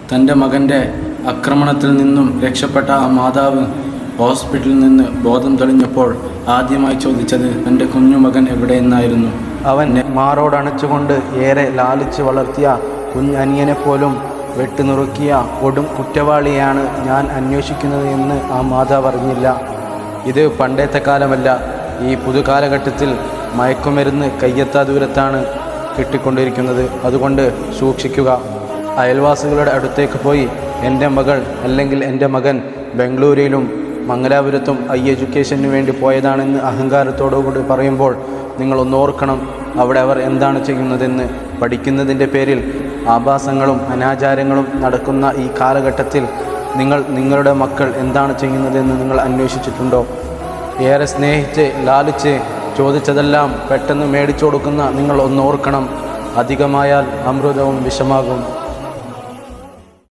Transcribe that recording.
തൻ്റെ മകൻ്റെ ആക്രമണത്തിൽ നിന്നും രക്ഷപ്പെട്ട ആ മാതാവ് ഹോസ്പിറ്റലിൽ നിന്ന് ബോധം തെളിഞ്ഞപ്പോൾ ആദ്യമായി ചോദിച്ചത് തൻ്റെ കുഞ്ഞുമകൻ എവിടെയെന്നായിരുന്നു. അവൻ മാറോടണച്ചുകൊണ്ട് ഏറെ ലാലിച്ച് വളർത്തിയ കുഞ്ഞനിയനെപ്പോലും വെട്ടിനുറുക്കിയ കൊടും കുറ്റവാളിയാണ് ഞാൻ അന്വേഷിക്കുന്നത് എന്ന് ആ മാതാവ് അറിഞ്ഞില്ല. ഇത് പണ്ടത്തെ കാലമല്ല, ഈ പുതുകാലഘട്ടത്തിൽ മയക്കുമരുന്ന് കയ്യെത്താ ദൂരത്താണ് കിട്ടിക്കൊണ്ടിരിക്കുന്നത്. അതുകൊണ്ട് സൂക്ഷിക്കുക. അയൽവാസികളുടെ അടുത്തേക്ക് പോയി എൻ്റെ മകൾ അല്ലെങ്കിൽ എൻ്റെ മകൻ ബംഗളൂരുവിലും മംഗലാപുരത്തും എഡ്യൂക്കേഷന് വേണ്ടി പോയതാണെന്ന് അഹങ്കാരത്തോടുകൂടി പറയുമ്പോൾ നിങ്ങൾ ഒന്നോർക്കണം, അവിടെ അവർ എന്താണ് ചെയ്യുന്നതെന്ന്. പഠിക്കുന്നതിൻ്റെ പേരിൽ ആഭാസങ്ങളും അനാചാരങ്ങളും നടക്കുന്ന ഈ കാലഘട്ടത്തിൽ നിങ്ങളുടെ മക്കൾ എന്താണ് ചെയ്യുന്നതെന്ന് നിങ്ങൾ അന്വേഷിച്ചിട്ടുണ്ടോ? ഏറെ സ്നേഹിച്ച് ലാലിച്ച് ചോദിച്ചതെല്ലാം പെട്ടെന്ന് മേടിച്ചു കൊടുക്കുന്ന നിങ്ങൾ ഒന്നോർക്കണം, അധികമായാൽ അമൃതവും വിഷമാകും.